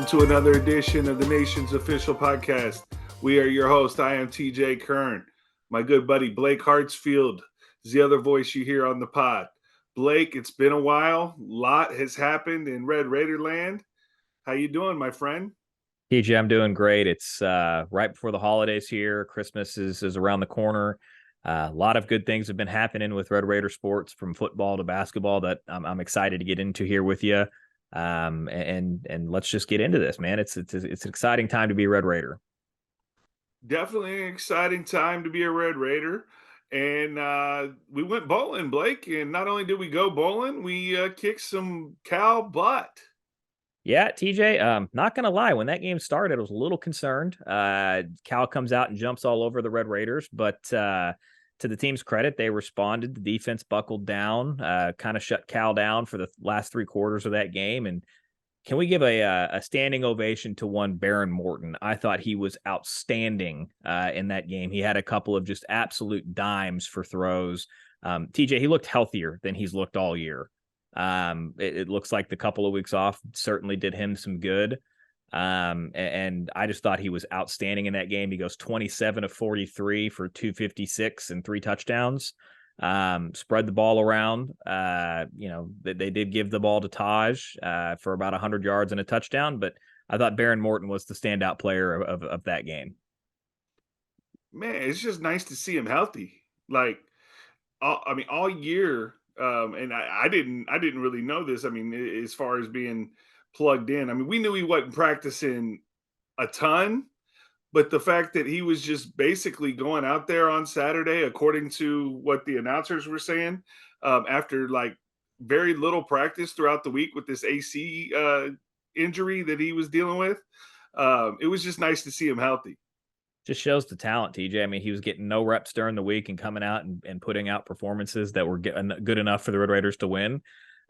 Welcome to another edition of the nation's official podcast. We are your host. I am TJ Kern. My good buddy Blake Hartsfield is the other voice you hear on the pod. Blake, it's been a while. A lot has happened in Red Raider land. How you doing, my friend? TJ, I'm doing great. It's right before the holidays here. Christmas is around the corner. A lot of good things have been happening with Red Raider sports, from football to basketball, that I'm excited to get into here with you. And let's just get into this, man. It's an exciting time to be a Red Raider. Definitely an exciting time to be a Red Raider. And we went bowling, Blake. And not only did we go bowling, we kicked some Cal butt. Yeah, TJ, not going to lie. When that game started, I was a little concerned. Cal comes out and jumps all over the Red Raiders, but to the team's credit, they responded. The defense buckled down, kind of shut Cal down for the last three quarters of that game. And can we give a standing ovation to one Baron Morton? I thought he was outstanding in that game. He had a couple of just absolute dimes for throws. TJ, he looked healthier than he's looked all year. It looks like the couple of weeks off certainly did him some good. And I just thought he was outstanding in that game. He goes 27 of 43 for 256 and 3 touchdowns. Spread the ball around. They did give the ball to Taj for about 100 yards and a touchdown, but I thought Baron Morton was the standout player of that game. Man, it's just nice to see him healthy. Like, all year. And I didn't really know this. I mean, as far as being plugged in, I mean, we knew he wasn't practicing a ton, but the fact that he was just basically going out there on Saturday, according to what the announcers were saying, after like very little practice throughout the week with this AC injury that he was dealing with, it was just nice to see him healthy. Just shows the talent, TJ. I mean, he was getting no reps during the week and coming out and putting out performances that were good enough for the Red Raiders to win.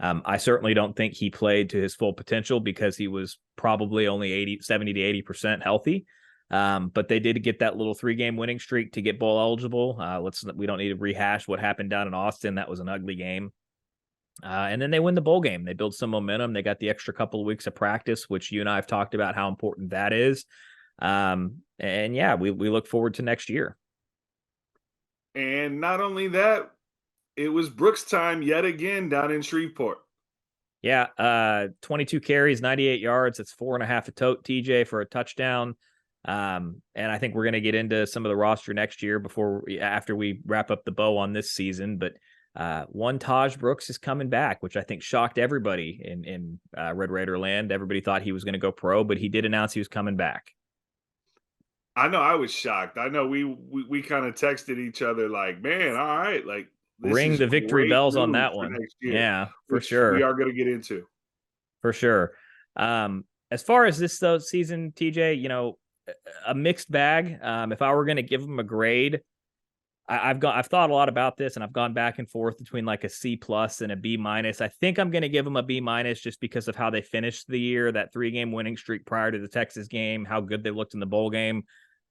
I certainly don't think he played to his full potential because he was probably only 70 to 80% healthy. But they did get that little 3-game winning streak to get bowl eligible. We don't need to rehash what happened down in Austin. That was an ugly game. And then they win the bowl game. They build some momentum. They got the extra couple of weeks of practice, which you and I have talked about how important that is. And yeah, we look forward to next year. And not only that, it was Brooks time yet again down in Shreveport. Yeah, 22 carries, 98 yards. That's 4.5 a tote, TJ, for a touchdown. And I think we're going to get into some of the roster next year after we wrap up the bow on this season. But one Taj Brooks is coming back, which I think shocked everybody in Red Raider land. Everybody thought he was going to go pro, but he did announce he was coming back. I know I was shocked. I know we kind of texted each other like, man, all right, like this Ring is the victory great bells on news that for one. next year, Yeah, for which we sure. are going to get into. For sure. As far as this season, TJ, a mixed bag. If I were going to give them a grade, I've thought a lot about this, and I've gone back and forth between like a C+ and a B-. I think I'm going to give them a B- just because of how they finished the year, that 3-game winning streak prior to the Texas game, how good they looked in the bowl game.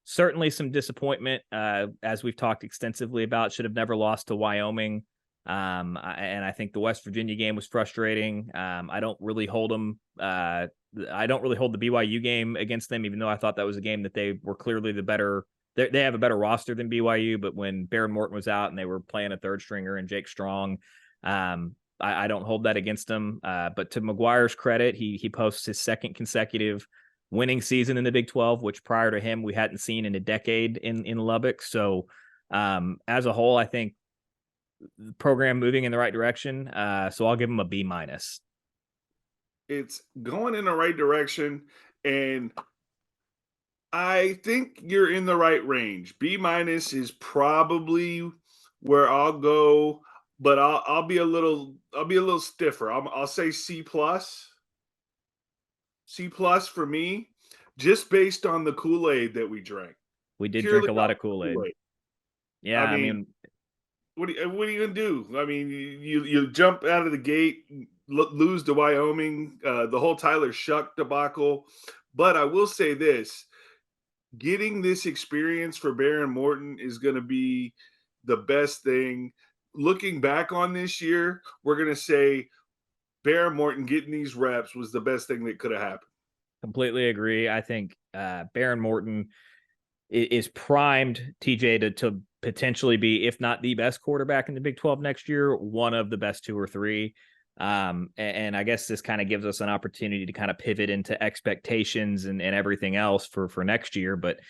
Certainly some disappointment, as we've talked extensively about. Should have never lost to Wyoming. And I think the West Virginia game was frustrating. I don't really hold the BYU game against them, even though I thought that was a game that they were clearly the better. They have a better roster than BYU, but when Baron Morton was out and they were playing a third stringer and Jake Strong, I don't hold that against them. But to McGuire's credit, he posts his second consecutive winning season in the Big 12, which prior to him we hadn't seen in a decade in Lubbock. So as a whole, I think the program moving in the right direction. So I'll give him a B-. It's going in the right direction, and I think you're in the right range. B- is probably where I'll go, but I'll be a little stiffer. I'll say C+. C+ for me, just based on the Kool-Aid that we drank. We did drink Purely a lot off of Kool-Aid. Kool-Aid. Yeah, I mean, what are you gonna do? I mean, you jump out of the gate, lose to Wyoming, the whole Tyler Shuck debacle. But I will say this: getting this experience for Baron Morton is going to be the best thing. Looking back on this year, we're going to say Baron Morton getting these reps was the best thing that could have happened. Completely agree. I think Baron Morton is primed, TJ, to potentially be, if not the best quarterback in the Big 12 next year, one of the best two or three. And I guess this kind of gives us an opportunity to kind of pivot into expectations and everything else for next year. But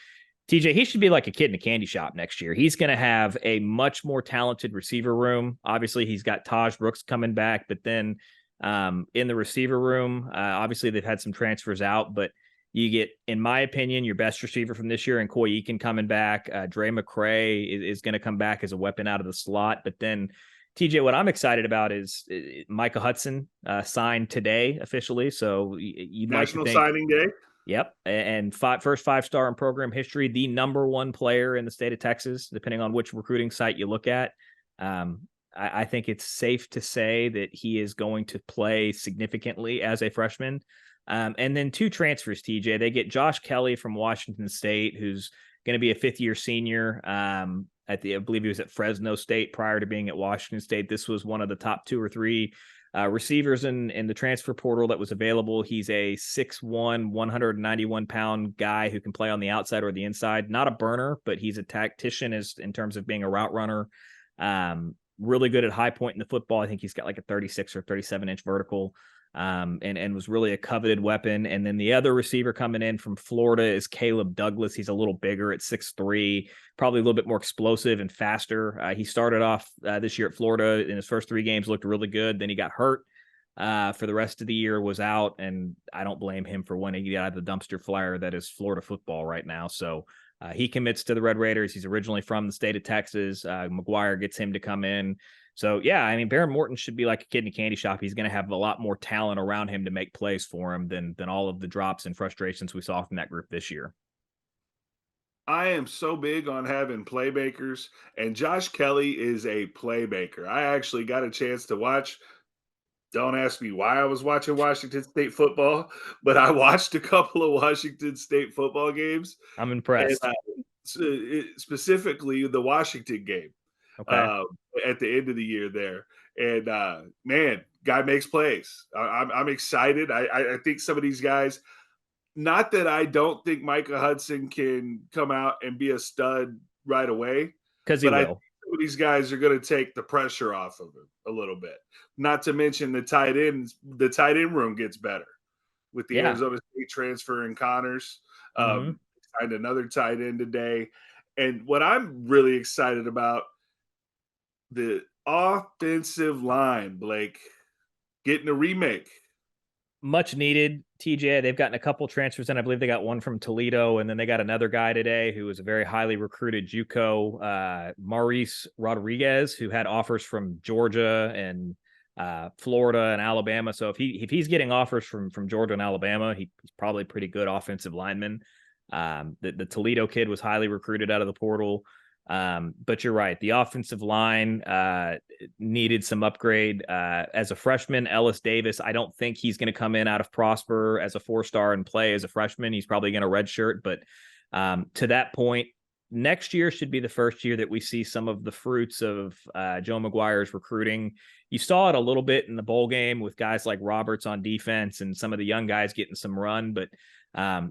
TJ, he should be like a kid in a candy shop next year. He's going to have a much more talented receiver room. Obviously, he's got Taj Brooks coming back, but then in the receiver room, obviously they've had some transfers out, but you get, in my opinion, your best receiver from this year, and Coy Eakin coming back. Dre McCray is going to come back as a weapon out of the slot. But then, TJ, what I'm excited about is Micah Hudson signed today officially. So you'd like to National think, Signing Day. yep. And first 5-star in program history, the number one player in the state of Texas, depending on which recruiting site you look at. I think it's safe to say that he is going to play significantly as a freshman. And then two transfers, TJ. They get Josh Kelly from Washington State, who's going to be a fifth-year senior. I believe he was at Fresno State prior to being at Washington State. This was one of the top two or three receivers in the transfer portal that was available. He's a 6'1", 191-pound guy who can play on the outside or the inside. Not a burner, but he's a tactician in terms of being a route runner. Really good at high point in the football. I think he's got like a 36 or 37-inch vertical. And was really a coveted weapon. And then the other receiver coming in from Florida is Caleb Douglas. He's a little bigger at 6'3", probably a little bit more explosive and faster. He started off this year at Florida in his first 3 games, looked really good. Then he got hurt for the rest of the year, was out. And I don't blame him for wanting to get out of the dumpster fire that is Florida football right now. So he commits to the Red Raiders. He's originally from the state of Texas. McGuire gets him to come in. So, yeah, I mean, Baron Morton should be like a kid in a candy shop. He's going to have a lot more talent around him to make plays for him than all of the drops and frustrations we saw from that group this year. I am so big on having playmakers, and Josh Kelly is a playmaker. I actually got a chance to watch. Don't ask me why I was watching Washington State football, but I watched a couple of Washington State football games, I'm and impressed. specifically the Washington game Okay. um, at the end of the year there. And man, guy makes plays. I'm excited. I think some of these guys. Not that I don't think Micah Hudson can come out and be a stud right away, Because he but I think will. some of these guys are going to take the pressure off of him a little bit. Not to mention the tight end room gets better with the Yeah. Arizona State transfer and Connors. Mm-hmm. Signed another tight end today. And what I'm really excited about, the offensive line, Blake, getting a remake. Much needed, TJ. They've gotten a couple transfers in. I believe they got one from Toledo, and then they got another guy today who was a very highly recruited JUCO, Maurice Rodriguez, who had offers from Georgia and Florida and Alabama. So if he's getting offers from Georgia and Alabama, he's probably a pretty good offensive lineman. The Toledo kid was highly recruited out of the portal. But you're right. The offensive line needed some upgrade. As a freshman, Ellis Davis, I don't think he's going to come in out of Prosper as a 4-star and play as a freshman. He's probably going to redshirt. But to that point, next year should be the first year that we see some of the fruits of Joe McGuire's recruiting. You saw it a little bit in the bowl game with guys like Roberts on defense and some of the young guys getting some run, but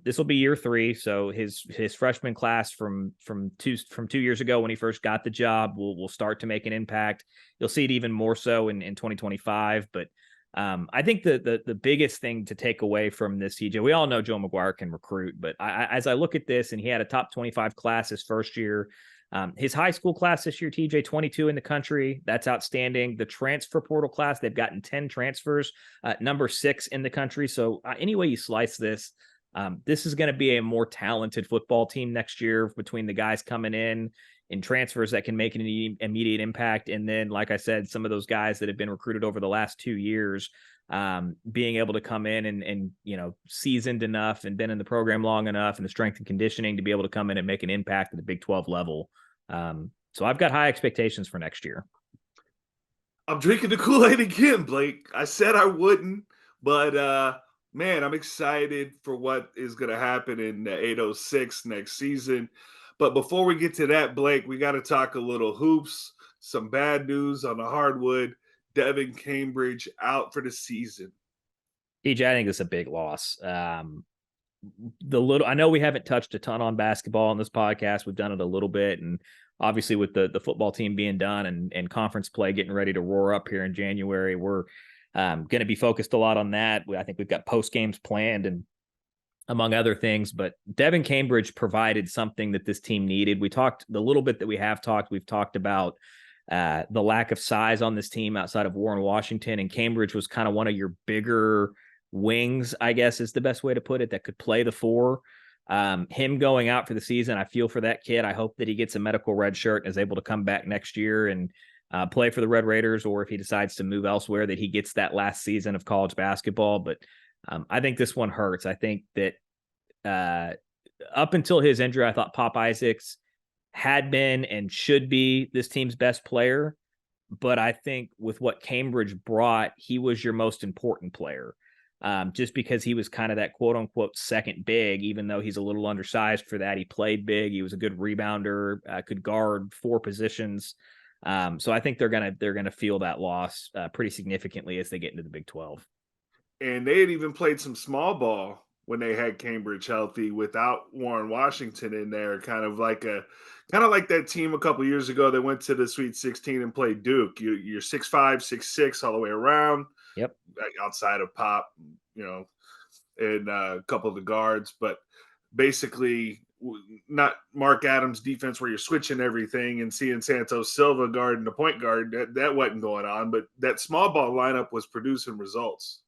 this will be year 3, so his freshman class from 2 years ago when he first got the job will start to make an impact. You'll see it even more so in 2025. But I think the biggest thing to take away from this, CJ, we all know Joe McGuire can recruit, but as I look at this, and he had a top 25 class his first year. His high school class this year, TJ, 22 in the country. That's outstanding. The transfer portal class, they've gotten 10 transfers, number 6 in the country. So any way you slice this, this is going to be a more talented football team next year between the guys coming in transfers that can make an immediate impact. And then, like I said, some of those guys that have been recruited over the last 2 years, being able to come in and seasoned enough and been in the program long enough and the strength and conditioning to be able to come in and make an impact at the Big 12 level. So I've got high expectations for next year. I'm drinking the Kool-Aid again, Blake. I said I wouldn't, but man, I'm excited for what is going to happen in the 806 next season. But before we get to that, Blake, we got to talk a little hoops. Some bad news on the hardwood. Devan Cambridge out for the season. TJ, I think it's a big loss. I know we haven't touched a ton on basketball on this podcast. We've done it a little bit, and obviously with the football team being done and conference play getting ready to roar up here in January, we're going to be focused a lot on that. I think we've got post games planned and among other things, but Devan Cambridge provided something that this team needed. We talked the little bit that we have talked. We've talked about the lack of size on this team outside of Warren Washington, and Cambridge was kind of one of your bigger wings, I guess is the best way to put it, that could play the four. Him going out for the season, I feel for that kid. I hope that he gets a medical red shirt and is able to come back next year and play for the Red Raiders, or if he decides to move elsewhere, that he gets that last season of college basketball. But I think this one hurts. I think that up until his injury, I thought Pop Isaacs had been and should be this team's best player. But I think with what Cambridge brought, he was your most important player. Just because he was kind of that quote unquote second big, even though he's a little undersized for that. He played big. He was a good rebounder, could guard four positions. So I think they're gonna feel that loss pretty significantly as they get into the Big 12. And they had even played some small ball when they had Cambridge healthy without Warren Washington in there, kind of like that team a couple years ago that went to the Sweet 16 and played Duke. You're 6'5", 6'6" all the way around, Yep. outside of Pop, and a couple of the guards, but basically not Mark Adams defense where you're switching everything and seeing Santos Silva guarding the point guard. That wasn't going on, but that small ball lineup was producing results.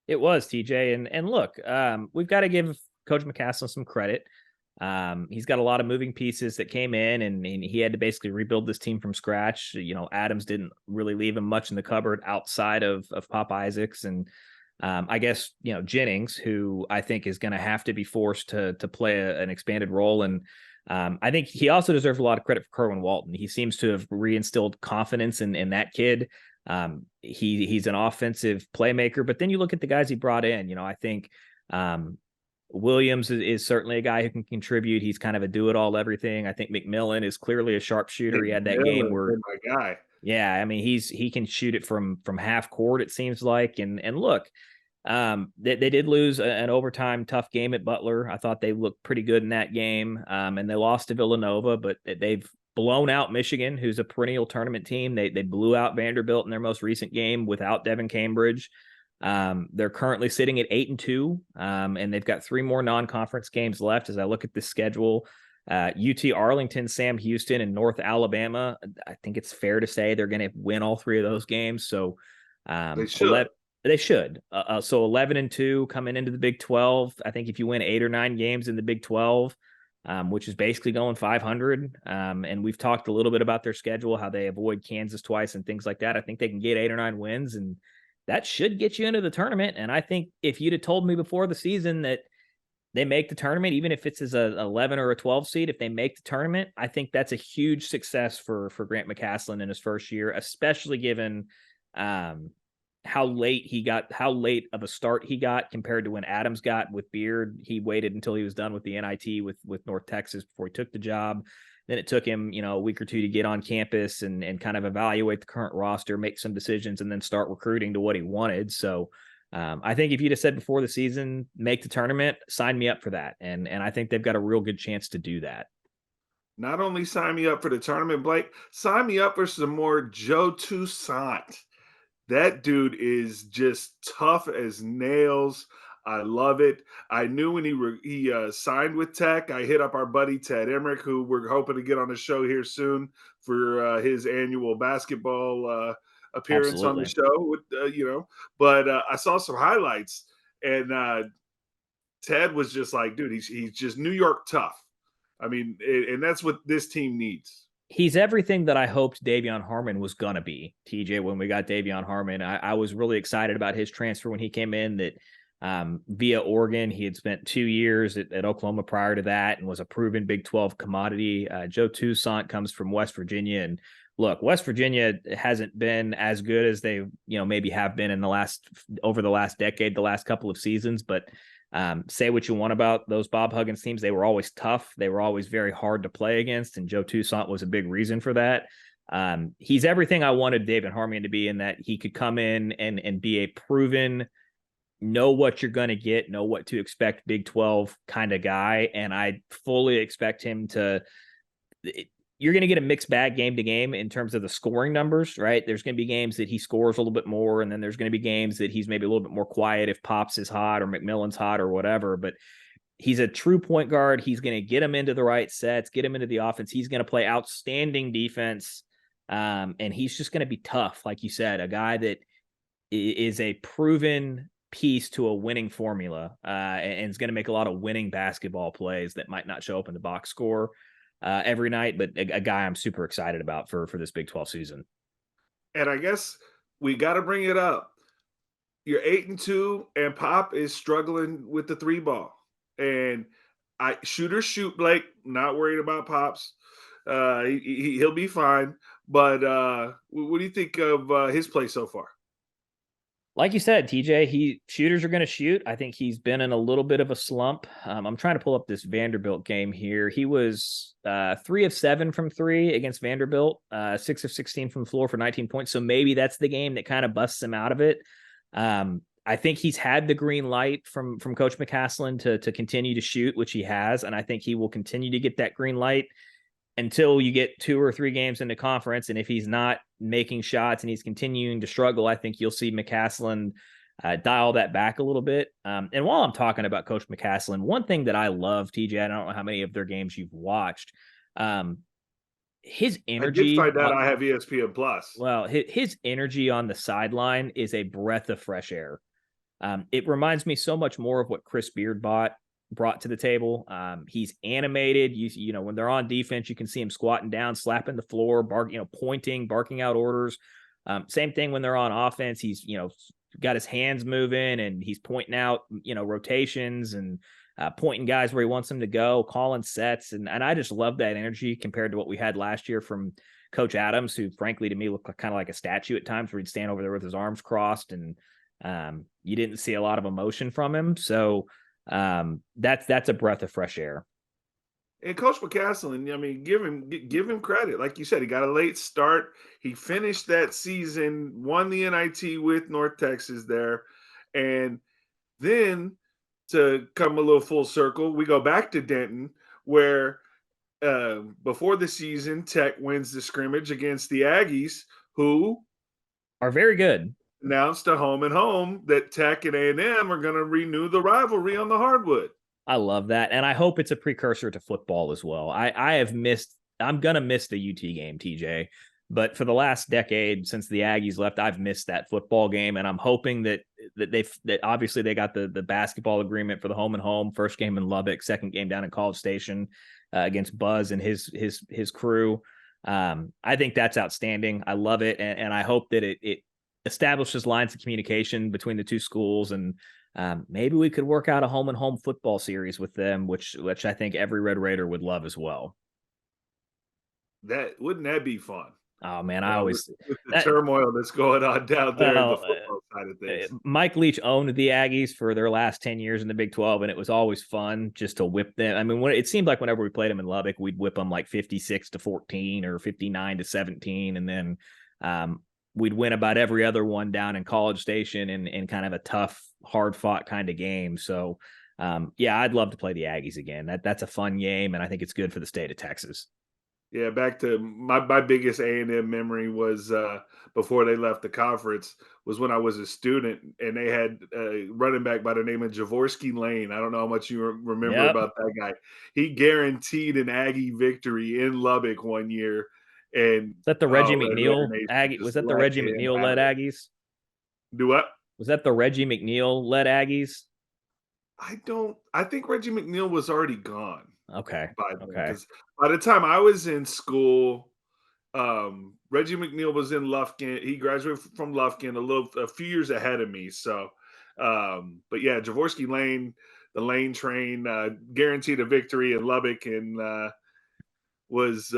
It was, TJ. And look, we've got to give Coach McCaslin some credit. He's got a lot of moving pieces that came in, and he had to basically rebuild this team from scratch. Adams didn't really leave him much in the cupboard outside of Pop Isaacs. And I guess, Jennings, who I think is going to have to be forced to play an expanded role. And I think he also deserves a lot of credit for Kerwin Walton. He seems to have reinstilled confidence in that kid. He's an offensive playmaker, but then you look at the guys he brought in. I think Williams is certainly a guy who can contribute. He's kind of a do-it-all everything. I think McMillan is clearly a sharpshooter. He had that game where, my guy. Yeah, I mean he can shoot it from half court. It seems like, and look, they did lose an overtime tough game at Butler. I thought they looked pretty good in that game, and they lost to Villanova, but they've blown out Michigan, who's a perennial tournament team. They blew out Vanderbilt in their most recent game without Devan Cambridge. They're currently sitting at 8-2, and they've got 3 more non-conference games left. As I look at the schedule, UT Arlington, Sam Houston, and North Alabama, I think it's fair to say they're going to win all 3 of those games. So they should. They should. So 11-2 coming into the Big 12. I think if you win 8 or 9 games in the Big 12, which is basically going 500. And we've talked a little bit about their schedule, how they avoid Kansas twice and things like that. I think they can get 8 or 9 wins, and that should get you into the tournament. And I think if you'd have told me before the season that they make the tournament, even if it's as a 11 or a 12 seed, if they make the tournament, I think that's a huge success for Grant McCaslin in his first year, especially given how late of a start he got compared to when Adams got with Beard. He waited until he was done with the NIT with North Texas before he took the job. Then it took him, a week or 2 to get on campus and kind of evaluate the current roster, make some decisions, and then start recruiting to what he wanted. So I think if you'd have said before the season, make the tournament, sign me up for that. And I think they've got a real good chance to do that. Not only sign me up for the tournament, Blake, sign me up for some more Joe Toussaint. That dude is just tough as nails. I love it. I knew when he signed with Tech. I hit up our buddy Ted Emmerich, who we're hoping to get on the show here soon for his annual basketball appearance on the show. But I saw some highlights, and Ted was just like, dude, he's just New York tough. I mean, and that's what this team needs. He's everything that I hoped Davion Harmon was going to be, TJ, when we got Davion Harmon. I was really excited about his transfer when he came in, that via Oregon. He had spent 2 years at Oklahoma prior to that and was a proven Big 12 commodity. Joe Toussaint comes from West Virginia. And look, West Virginia hasn't been as good as they, maybe have been over the last decade, the last couple of seasons. But say what you want about those Bob Huggins teams. They were always tough. They were always very hard to play against. And Joe Toussaint was a big reason for that. He's everything I wanted David Harmon to be, in that he could come in and be a proven, know what you're going to get, know what to expect, Big 12 kind of guy. And I fully expect him to. You're going to get a mixed bag game to game in terms of the scoring numbers, right? There's going to be games that he scores a little bit more, and then there's going to be games that he's maybe a little bit more quiet if Pops is hot or McMillan's hot or whatever. But he's a true point guard. He's going to get him into the right sets, get him into the offense. He's going to play outstanding defense. And he's just going to be tough, like you said, a guy that is a proven piece to a winning formula and is going to make a lot of winning basketball plays that might not show up in the box score every night, but a guy I'm super excited about for this Big 12 season. And I guess we got to bring it up. You're 8-2, and Pop is struggling with the three ball. And shooters shoot, Blake. Not worried about Pops. He'll be fine. But what do you think of his play so far? Like you said, TJ, shooters are going to shoot. I think he's been in a little bit of a slump. I'm trying to pull up this Vanderbilt game here. He was 3 of 7 from 3 against Vanderbilt, 6 of 16 from the floor for 19 points. So maybe that's the game that kind of busts him out of it. I think he's had the green light from Coach McCaslin to continue to shoot, which he has, and I think he will continue to get that green light until you get 2 or 3 games into conference. And if he's not making shots and he's continuing to struggle, I think you'll see McCaslin dial that back a little bit. And while I'm talking about Coach McCaslin, one thing that I love, TJ, I don't know how many of their games you've watched. His I did energy find out I have ESPN Plus. well, his energy on the sideline is a breath of fresh air. It reminds me so much more of what Chris Beard brought to the table. He's animated. You know, when they're on defense, you can see him squatting down, slapping the floor, pointing, barking out orders. Same thing when they're on offense. He's, got his hands moving and he's pointing out, rotations and pointing guys where he wants them to go, calling sets. And I just love that energy compared to what we had last year from Coach Adams, who frankly to me looked kind of like a statue at times, where he'd stand over there with his arms crossed and you didn't see a lot of emotion from him. So that's a breath of fresh air. And Coach McCaslin, I mean, give him credit. Like you said, he got a late start. He finished that season, won the NIT with North Texas there, and then to come a little full circle, we go back to Denton, where before the season, Tech wins the scrimmage against the Aggies, who Are very good. announced a home and home that Tech and A&M are going to renew the rivalry on the hardwood. I love that. And I hope it's a precursor to football as well. I'm going to miss the UT game, TJ. But for the last decade since the Aggies left, I've missed that football game. And I'm hoping that obviously they got the basketball agreement for the home and home, first game in Lubbock, second game down in College Station against Buzz and his crew. I think that's outstanding. I love it. And I hope that it establishes lines of communication between the two schools, and maybe we could work out a home and home football series with them, which I think every Red Raider would love as well. That wouldn't that be fun? Oh man, I always with the turmoil that's going on down there in the football side of things. Mike Leach owned the Aggies for their last 10 years in the Big 12, and it was always fun just to whip them. I mean, it seemed like whenever we played them in Lubbock, we'd whip them like 56-14 or 59-17, and then we'd win about every other one down in College Station in kind of a tough, hard-fought kind of game. So, yeah, I'd love to play the Aggies again. That's a fun game, and I think it's good for the state of Texas. Yeah, back to my biggest A&M memory was before they left the conference was when I was a student, and they had a running back by the name of Jaworski Lane. I don't know how much you remember about that guy. He guaranteed an Aggie victory in Lubbock one year. And was that the Reggie McNeil Aggie? Was that the Reggie McNeil led Aggies? Do what? Was that the Reggie McNeil led Aggies? I think Reggie McNeil was already gone. Okay. Because by the time I was in school, Reggie McNeil was in Lufkin. He graduated from Lufkin a few years ahead of me. So, but yeah, Jaworski Lane, the Lane train, guaranteed a victory in Lubbock, and was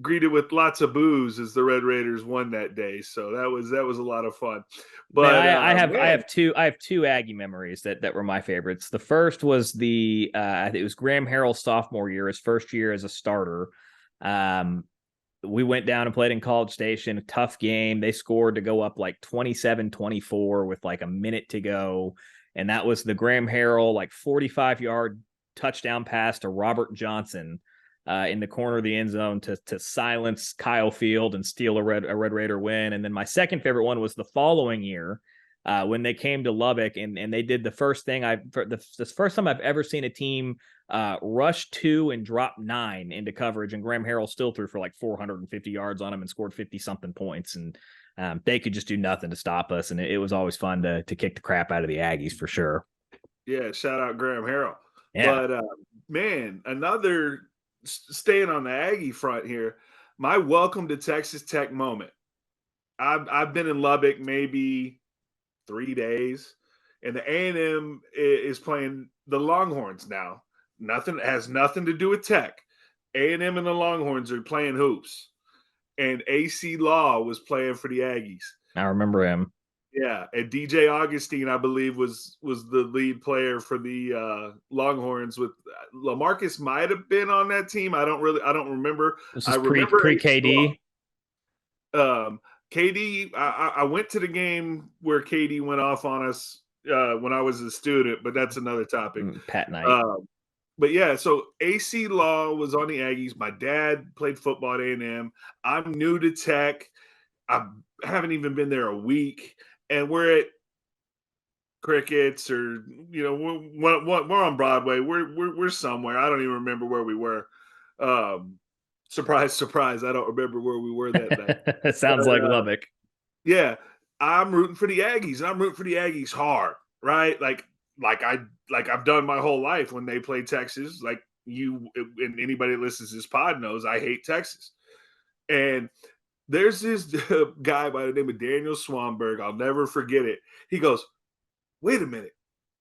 greeted with lots of boos as the Red Raiders won that day. So that was a lot of fun. But man, I have two Aggie memories that were my favorites. The first was I think it was Graham Harrell's sophomore year, his first year as a starter. we went down and played in College Station, a tough game. They scored to go up like 27-24 with like a minute to go. And that was the Graham Harrell like 45-yard touchdown pass to Robert Johnson in the corner of the end zone to silence Kyle Field and steal a Red Raider win. And then my second favorite one was the following year when they came to Lubbock and they did the first thing the first time I've ever seen a team rush 2 and drop 9 into coverage, and Graham Harrell still threw for like 450 yards on him and scored 50 something points, and they could just do nothing to stop us, and it was always fun to kick the crap out of the Aggies for sure. Yeah, shout out Graham Harrell. Yeah, But man, another staying on the Aggie front here. My welcome to Texas Tech moment. I've been in Lubbock maybe 3 days, and the A&M is playing the Longhorns now. Nothing has nothing to do with Tech. A&M and the Longhorns are playing hoops, and AC Law was playing for the Aggies. I remember him. Yeah, and DJ Augustine, I believe, was the lead player for the Longhorns. With LaMarcus might have been on that team. I don't remember. This I is remember pre AC KD. Law. KD. I went to the game where KD went off on us when I was a student, but that's another topic. Pat Knight. Um, but yeah, so AC Law was on the Aggies. My dad played football at A&M. I'm new to Tech. I haven't even been there a week, and we're at Crickets, or we're on Broadway. We're somewhere. I don't even remember where we were. Um, Surprise, surprise! I don't remember where we were that night. It sounds But like Lubbock. yeah, I'm rooting for the Aggies, and I'm rooting for the Aggies hard, right? Like I've done my whole life when they play Texas. Like you and anybody that listens to this pod knows, I hate Texas. And there's this guy by the name of Daniel Swanberg. I'll never forget it. He goes, "Wait a minute.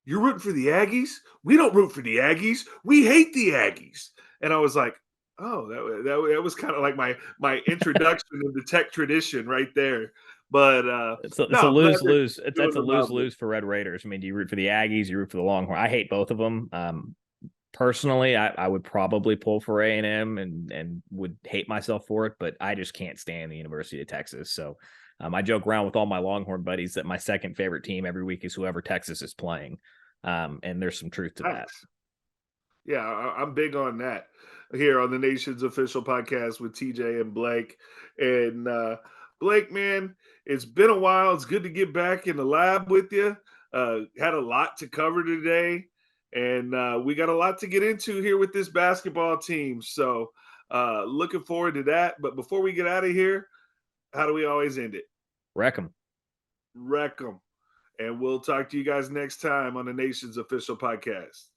You're rooting for the Aggies? We don't root for the Aggies. We hate the Aggies." And I was like, "Oh, that was kind of like my introduction into Tech tradition right there." But It's no, a I'm glad lose they're lose. doing That's a the lose rivalry. lose for Red Raiders. I mean, do you root for the Aggies? You root for the Longhorn? I hate both of them. Personally, I would probably pull for A&M and would hate myself for it, but I just can't stand the University of Texas. So I joke around with all my Longhorn buddies that my second favorite team every week is whoever Texas is playing. And there's some truth to that. Nice. Yeah, I'm big on that here on the Nation's official podcast with TJ and Blake. And Blake, man, it's been a while. It's good to get back in the lab with you. Had a lot to cover today, and we got a lot to get into here with this basketball team. So looking forward to that. But before we get out of here, how do we always end it? Wreck them. Wreck 'em. And we'll talk to you guys next time on the Nation's official podcast.